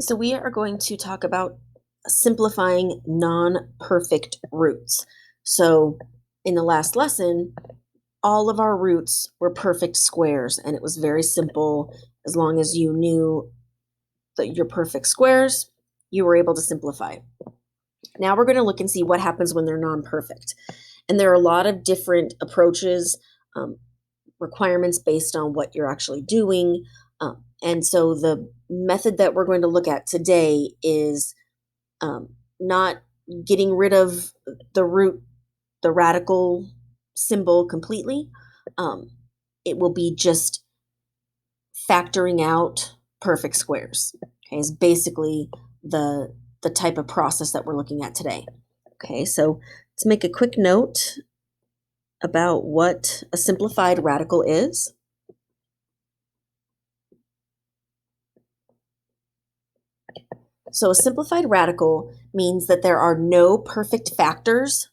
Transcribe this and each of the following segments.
So we are going to talk about simplifying non-perfect roots. So in the last lesson, all of our roots were perfect squares, and it was very simple. As long as you knew that your perfect squares, you were able to simplify. Now we're going to look and see what happens when they're non-perfect. And there are a lot of different approaches, requirements based on what you're actually doing. And so the method that we're going to look at today is not getting rid of the root, the radical symbol completely. It will be just factoring out perfect squares. Okay, is basically the type of process that we're looking at today. Okay, so let's make a quick note about what a simplified radical is. So a simplified radical means that there are no perfect factors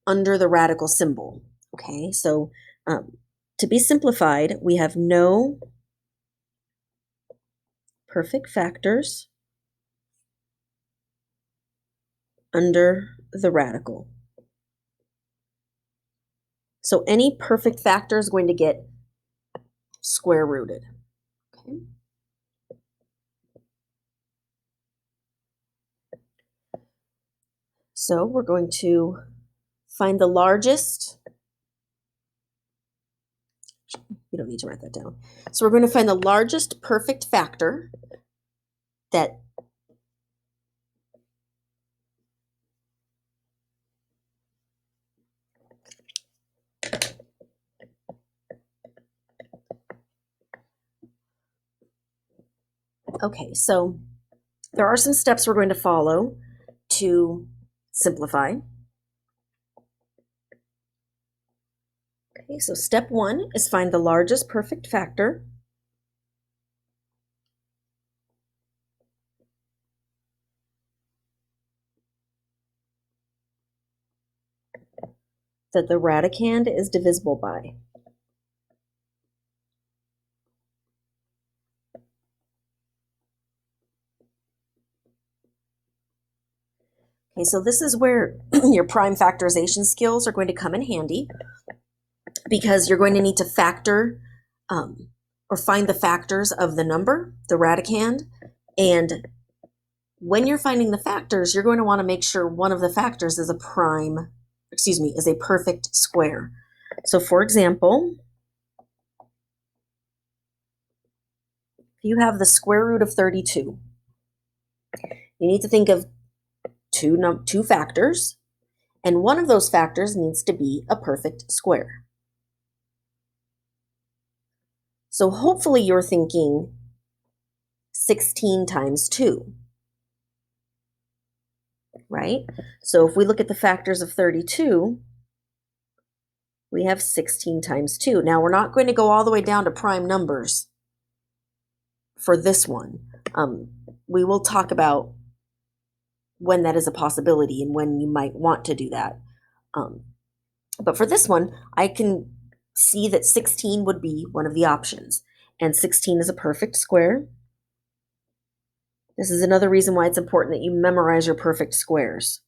under the radical symbol. Okay, so to be simplified, we have no perfect factors under the radical. So any perfect factor is going to get square rooted. Okay. So we're going to find the largest. You don't need to write that down. So we're going to find the largest perfect factor that Okay, so there are some steps we're going to follow to simplify. Okay, so step one is find the largest perfect factor. That the radicand is divisible by. Okay, so this is where your prime factorization skills are going to come in handy, because you're going to need to factor or find the factors of the number, the radicand, and when you're finding the factors, you're going to want to make sure one of the factors is is a perfect square. So for example, if you have the square root of 32, you need to think of two factors, and one of those factors needs to be a perfect square. So hopefully you're thinking 16 times 2, right? So if we look at the factors of 32, we have 16 times 2. Now we're not going to go all the way down to prime numbers for this one. We will talk about when that is a possibility and when you might want to do that. But for this one, I can see that 16 would be one of the options. And 16 is a perfect square. This is another reason why it's important that you memorize your perfect squares,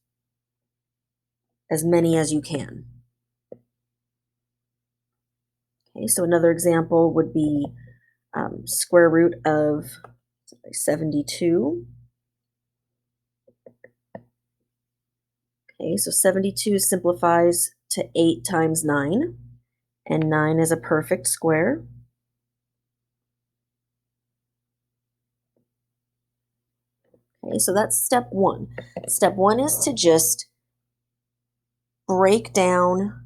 as many as you can. Okay, so another example would be square root of 72. Okay, so 72 simplifies to 8 times 9, and 9 is a perfect square. Okay, so that's step one. Step one is to just break down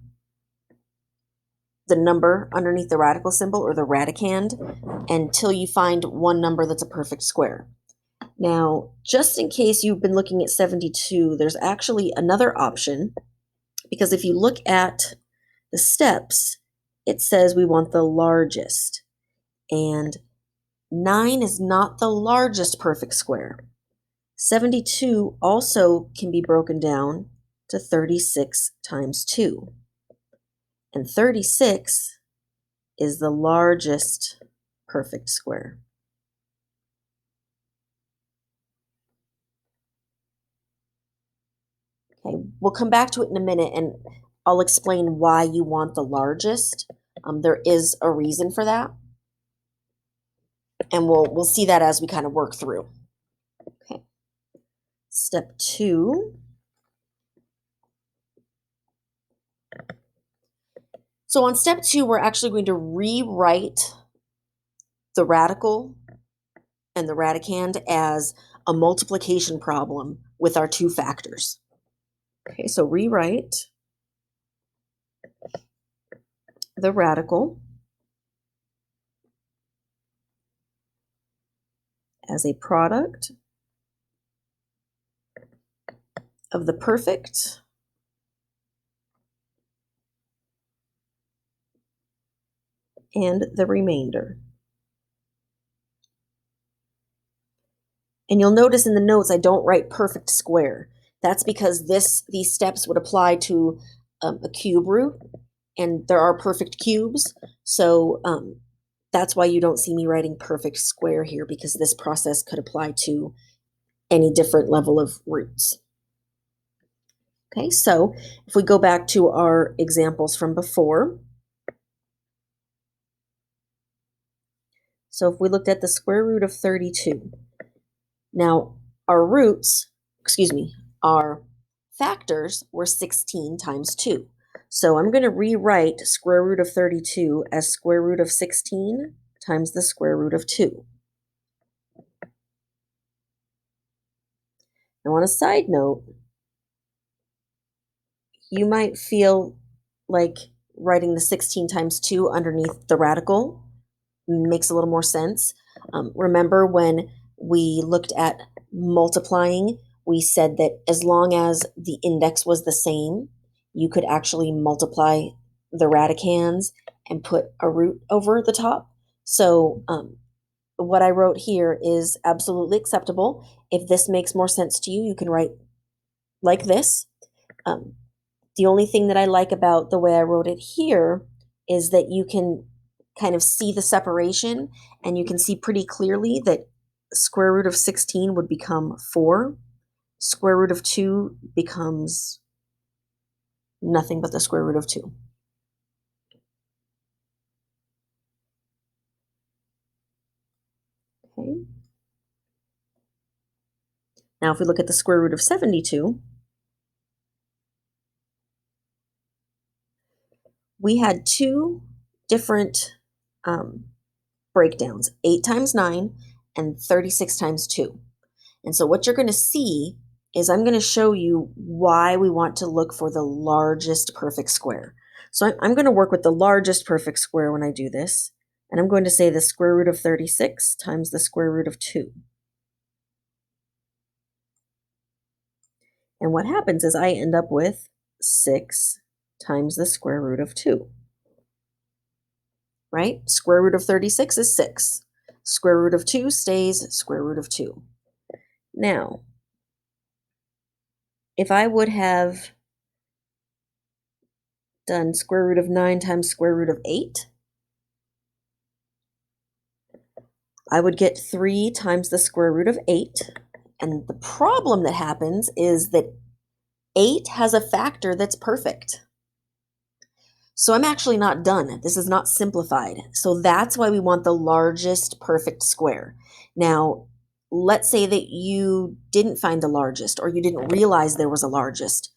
the number underneath the radical symbol, or the radicand, until you find one number that's a perfect square. Now, just in case you've been looking at 72, there's actually another option, because if you look at the steps, it says we want the largest, and 9 is not the largest perfect square. 72 also can be broken down to 36 times 2. And 36 is the largest perfect square. Okay, we'll come back to it in a minute and I'll explain why you want the largest. There is a reason for that, and we'll see that as we kind of work through. Okay. Step 2. So on step 2, we're actually going to rewrite the radical and the radicand as a multiplication problem with our two factors. Okay, so rewrite the radical as a product of the perfect and the remainder. And you'll notice in the notes I don't write perfect square. That's because these steps would apply to a cube root, and there are perfect cubes. So that's why you don't see me writing perfect square here, because this process could apply to any different level of roots. Okay, so if we go back to our examples from before, so if we looked at the square root of 32, now our roots, our factors were 16 times 2. So I'm going to rewrite square root of 32 as square root of 16 times the square root of 2. Now on a side note, you might feel like writing the 16 times 2 underneath the radical makes a little more sense. Remember when we looked at multiplying, we said that as long as the index was the same, you could actually multiply the radicands and put a root over the top. So what I wrote here is absolutely acceptable. If this makes more sense to you, you can write like this. The only thing that I like about the way I wrote it here is that you can kind of see the separation, and you can see pretty clearly that square root of 16 would become 4. Square root of 2 becomes nothing but the square root of 2. Okay. Now if we look at the square root of 72, we had two different breakdowns, 8 times 9 and 36 times 2. And so what you're going to see is I'm going to show you why we want to look for the largest perfect square. So I'm going to work with the largest perfect square when I do this. And I'm going to say the square root of 36 times the square root of 2. And what happens is I end up with 6 times the square root of 2. Right? Square root of 36 is 6. Square root of 2 stays square root of 2. Now, if I would have done square root of 9 times square root of 8, I would get 3 times the square root of 8. And the problem that happens is that 8 has a factor that's perfect. So I'm actually not done. This is not simplified. So that's why we want the largest perfect square. Now, let's say that you didn't find the largest, or you didn't realize there was a largest.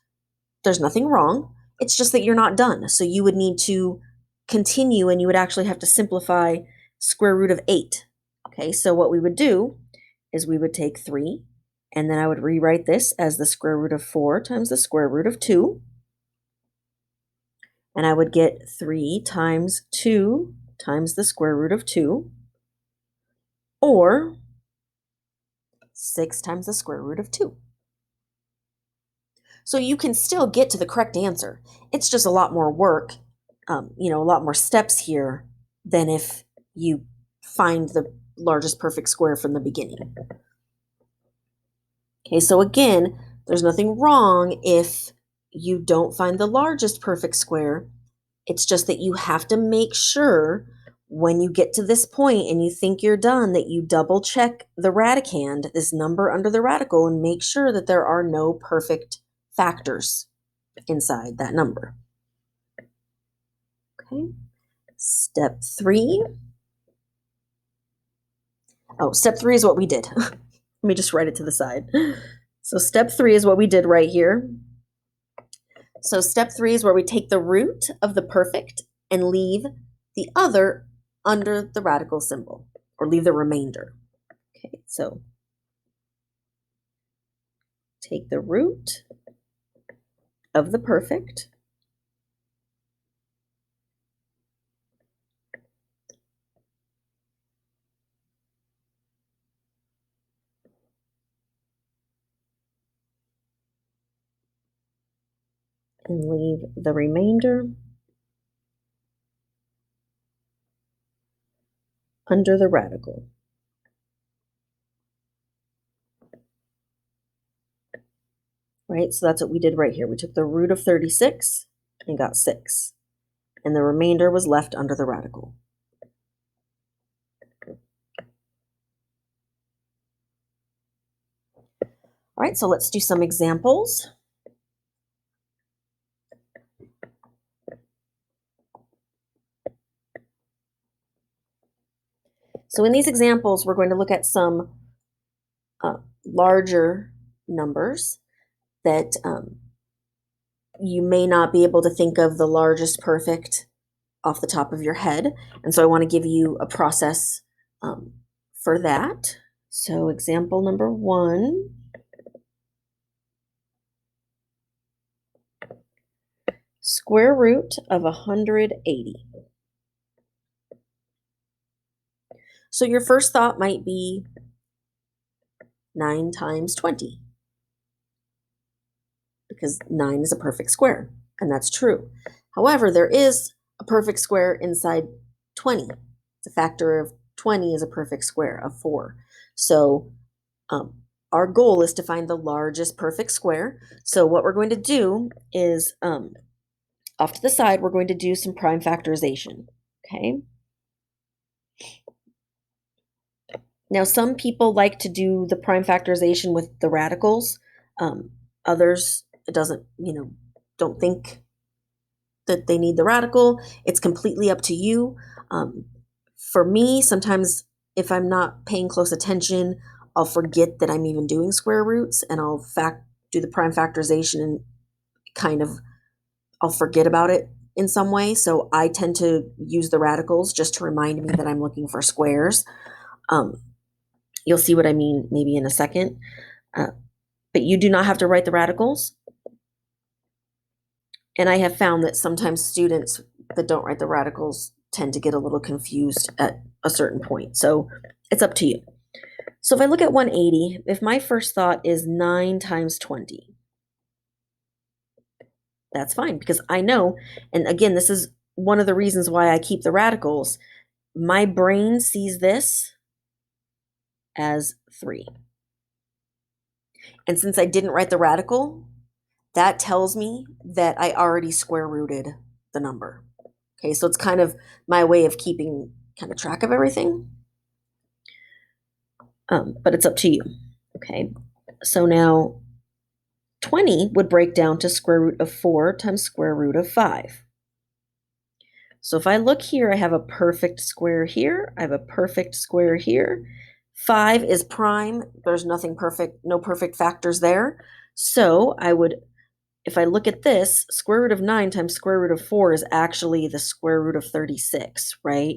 There's nothing wrong. It's just that you're not done. So you would need to continue, and you would actually have to simplify square root of 8. Okay, so what we would do is we would take 3, and then I would rewrite this as the square root of 4 times the square root of 2. And I would get 3 times 2 times the square root of 2, or 6 times the square root of 2. So you can still get to the correct answer. It's just a lot more work, a lot more steps here than if you find the largest perfect square from the beginning. Okay, so again, there's nothing wrong if you don't find the largest perfect square. It's just that you have to make sure when you get to this point and you think you're done that you double check the radicand, this number under the radical, and make sure that there are no perfect factors inside that number. Okay, step 3. Oh, step 3 is what we did. Let me just write it to the side. So step 3 is what we did right here. So step 3 is where we take the root of the perfect and leave the other under the radical symbol, or leave the remainder. Okay, so take the root of the perfect and leave the remainder under the radical. Right, so that's what we did right here. We took the root of 36 and got 6, and the remainder was left under the radical. All right, so let's do some examples. So in these examples, we're going to look at some larger numbers that you may not be able to think of the largest perfect off the top of your head. And so I want to give you a process for that. So example number 1. Square root of 180. So your first thought might be 9 times 20, because 9 is a perfect square, and that's true. However, there is a perfect square inside 20. It's a factor of 20 is a perfect square of 4. So our goal is to find the largest perfect square. So what we're going to do is, off to the side, we're going to do some prime factorization, okay? Now, some people like to do the prime factorization with the radicals. Others, it doesn't, don't think that they need the radical. It's completely up to you. For me, sometimes if I'm not paying close attention, I'll forget that I'm even doing square roots, and I'll do the prime factorization and I'll forget about it in some way. So I tend to use the radicals just to remind me that I'm looking for squares. You'll see what I mean maybe in a second. But you do not have to write the radicals. And I have found that sometimes students that don't write the radicals tend to get a little confused at a certain point. So it's up to you. So if I look at 180, if my first thought is 9 times 20, that's fine, because I know, and again, this is one of the reasons why I keep the radicals. My brain sees this as 3. And since I didn't write the radical, that tells me that I already square rooted the number. Okay, so it's kind of my way of keeping kind of track of everything. But it's up to you. Okay, so now 20 would break down to square root of 4 times square root of 5. So if I look here, I have a perfect square here. I have a perfect square here. 5 is prime. There's nothing perfect, no perfect factors there. So if I look at this, square root of 9 times square root of 4 is actually the square root of 36, right?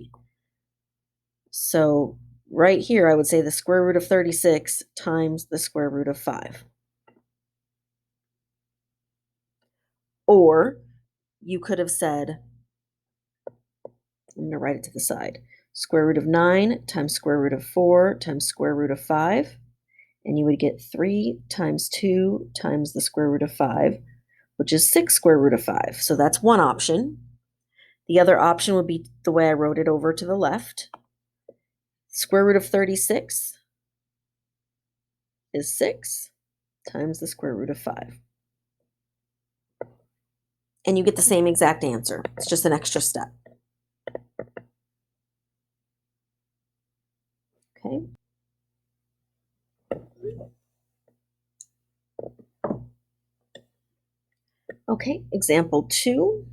So right here, I would say the square root of 36 times the square root of 5. Or you could have said, I'm going to write it to the side, square root of 9 times square root of 4 times square root of 5. And you would get 3 times 2 times the square root of 5, which is 6 square root of 5. So that's one option. The other option would be the way I wrote it over to the left. Square root of 36 is 6 times the square root of 5. And you get the same exact answer. It's just an extra step. Okay. Okay, example 2,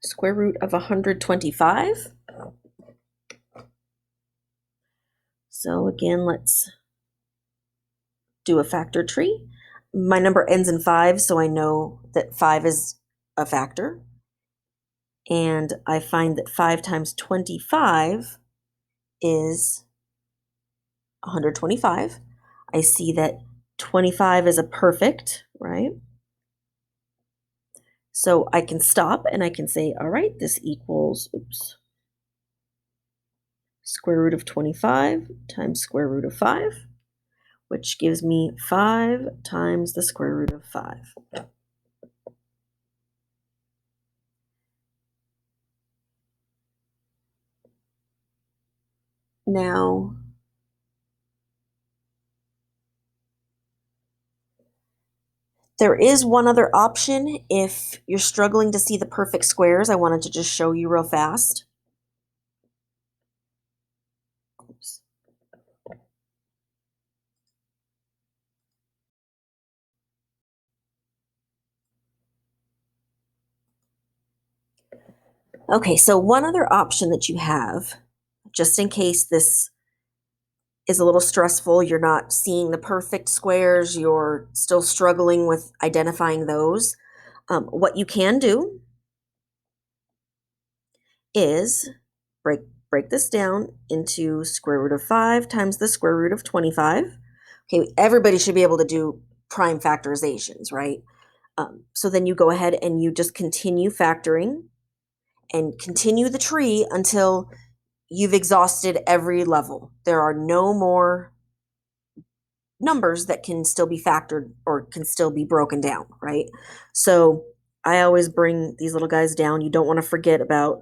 square root of 125. So again, let's do a factor tree. My number ends in 5, so I know that 5 is a factor. And I find that 5 times 25 is 125. I see that 25 is a perfect, right? So I can stop and I can say, all right, this equals, square root of 25 times square root of 5, which gives me 5 times the square root of 5. Now, there is one other option if you're struggling to see the perfect squares. I wanted to just show you real fast. Oops. Okay, so one other option that you have, just in case this is a little stressful, you're not seeing the perfect squares, you're still struggling with identifying those, what you can do is break this down into square root of 5 times the square root of 25. Okay, everybody should be able to do prime factorizations, right? So then you go ahead and you just continue factoring and continue the tree until you've exhausted every level. There are no more numbers that can still be factored or can still be broken down, right? So I always bring these little guys down. You don't want to forget about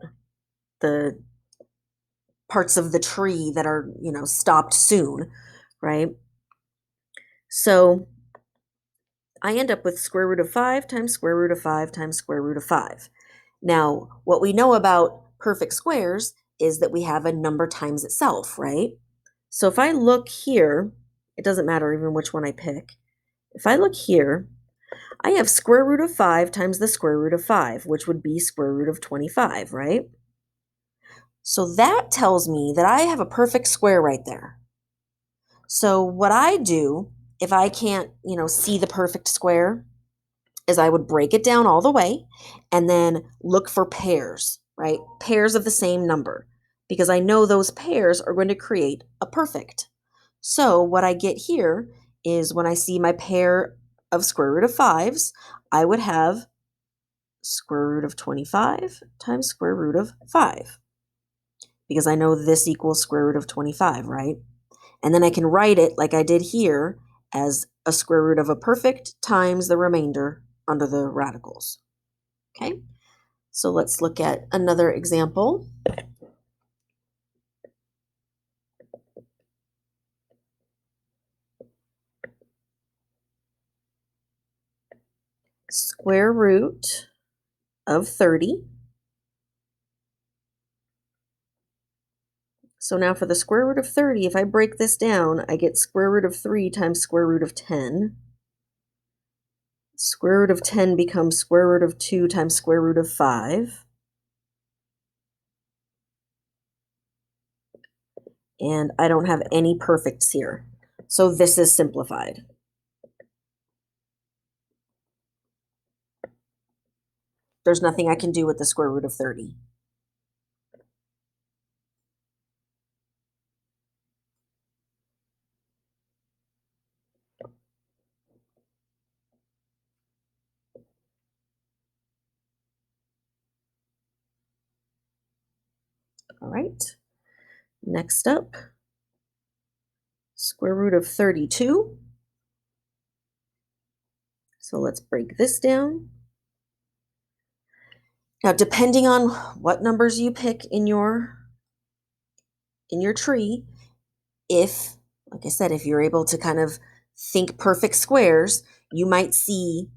the parts of the tree that are, stopped soon, right? So I end up with square root of 5 times square root of 5 times square root of 5. Now, what we know about perfect squares is that we have a number times itself, right? So if I look here, it doesn't matter even which one I pick. If I look here, I have square root of 5 times the square root of 5, which would be square root of 25, right? So that tells me that I have a perfect square right there. So what I do, if I can't, see the perfect square, is I would break it down all the way and then look for pairs, right? Pairs of the same number, because I know those pairs are going to create a perfect. So what I get here is when I see my pair of square root of 5s, I would have square root of 25 times square root of 5, because I know this equals square root of 25, right? And then I can write it like I did here as a square root of a perfect times the remainder under the radicals. Okay, so let's look at another example. Square root of 30. So now for the square root of 30, if I break this down, I get square root of 3 times square root of 10. Square root of 10 becomes square root of 2 times square root of 5. And I don't have any perfects here. So this is simplified. There's nothing I can do with the square root of 30. All right, next up, square root of 32. So let's break this down. Now, depending on what numbers you pick in your tree, if, like I said, if you're able to kind of think perfect squares, you might see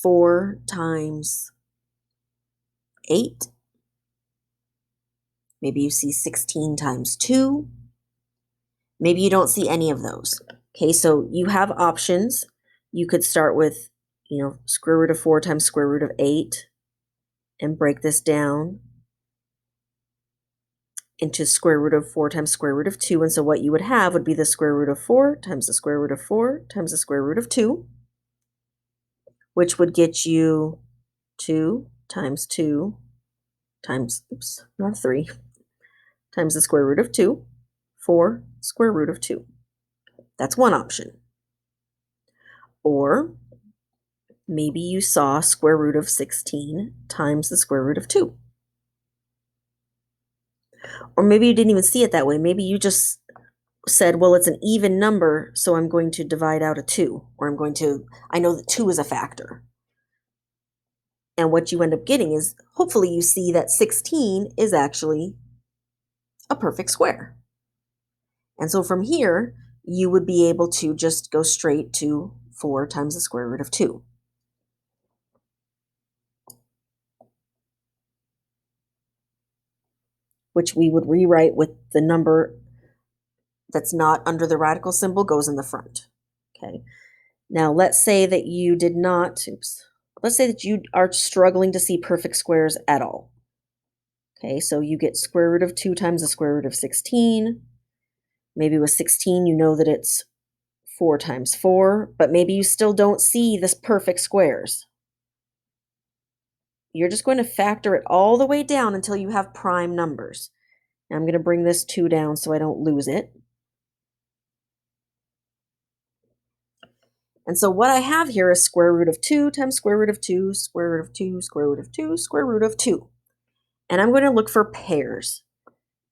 4 times 8. Maybe you see 16 times 2. Maybe you don't see any of those. Okay, so you have options You could start with, square root of 4 times square root of 8 and break this down into square root of 4 times square root of 2. And so what you would have would be the square root of 4 times the square root of 4 times the square root of 2, which would get you 2 times 2 times, oops, not 3, times the square root of 2, 4 square root of 2. That's one option. Or maybe you saw square root of 16 times the square root of 2. Or maybe you didn't even see it that way. Maybe you just said, well, it's an even number, so I'm going to divide out a 2. Or I know that 2 is a factor. And what you end up getting is, hopefully you see that 16 is actually a perfect square. And so from here, you would be able to just go straight to 4 times the square root of 2. Which we would rewrite with the number that's not under the radical symbol goes in the front. Okay. Now let's say that you did not, let's say that you are struggling to see perfect squares at all. Okay, so you get square root of 2 times the square root of 16. Maybe with 16, you know that it's 4 times 4, but maybe you still don't see this perfect squares. You're just going to factor it all the way down until you have prime numbers. Now I'm going to bring this 2 down so I don't lose it. And so what I have here is square root of 2 times square root of 2, square root of 2, square root of 2, square root of 2. And I'm going to look for pairs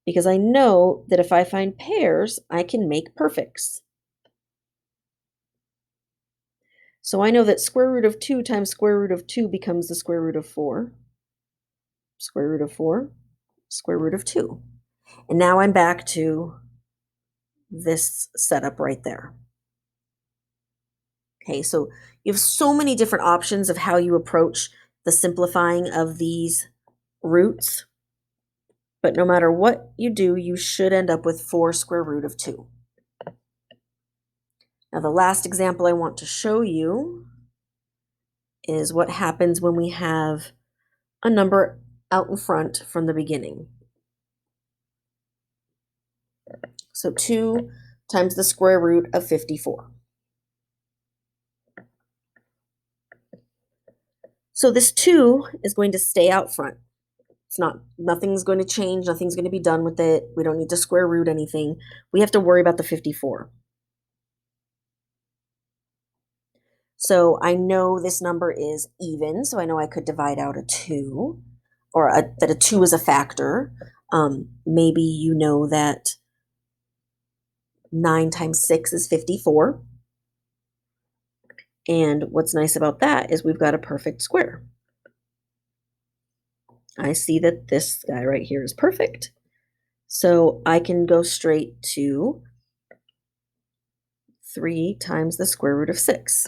because I know that if I find pairs, I can make perfects. So I know that square root of 2 times square root of 2 becomes the square root of 4, square root of 4, square root of 2. And now I'm back to this setup right there. Okay, so you have so many different options of how you approach the simplifying of these roots. But no matter what you do, you should end up with 4 square root of 2. Now the last example I want to show you is what happens when we have a number out in front from the beginning. So 2 times the square root of 54. So this 2 is going to stay out front. Nothing's going to change, nothing's going to be done with it. We don't need to square root anything. We have to worry about the 54. So I know this number is even, so I know I could divide out a 2, or that a 2 is a factor. Maybe you know that 9 times 6 is 54. And what's nice about that is we've got a perfect square. I see that this guy right here is perfect. So I can go straight to 3 times the square root of 6.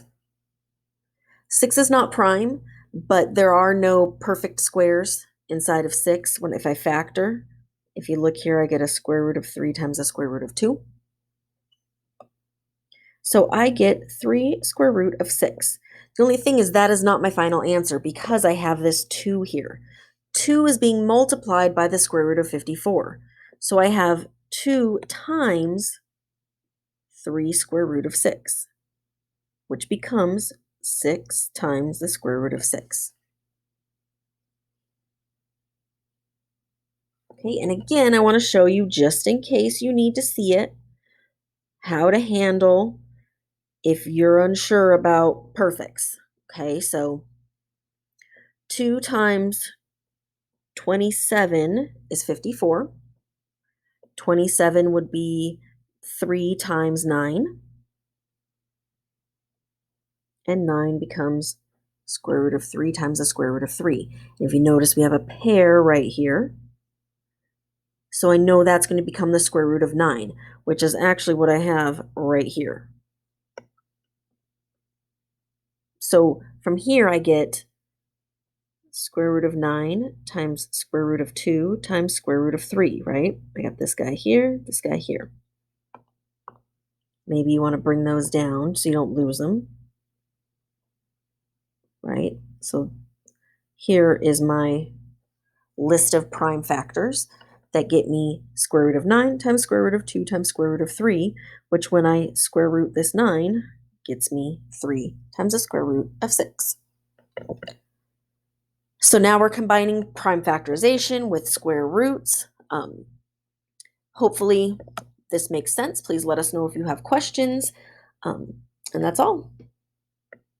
6 is not prime, but there are no perfect squares inside of 6 if I factor. If you look here, I get a square root of 3 times the square root of 2. So I get 3 square root of 6. The only thing is that is not my final answer because I have this 2 here. 2 is being multiplied by the square root of 54. So I have 2 times 3 square root of 6, which becomes 6 times the square root of 6. Okay, and again, I want to show you, just in case you need to see it, how to handle if you're unsure about perfects. Okay, so 2 times 27 is 54. 27 would be 3 times 9. And 9 becomes square root of 3 times the square root of 3. And if you notice, we have a pair right here. So I know that's going to become the square root of 9, which is actually what I have right here. So from here, I get square root of 9 times square root of 2 times square root of 3, right? I got this guy here, this guy here. Maybe you want to bring those down so you don't lose them. So here is my list of prime factors that get me square root of 9 times square root of 2 times square root of 3, which when I square root this 9 gets me 3 times the square root of 6. So now we're combining prime factorization with square roots. Hopefully this makes sense. Please let us know if you have questions. And that's all.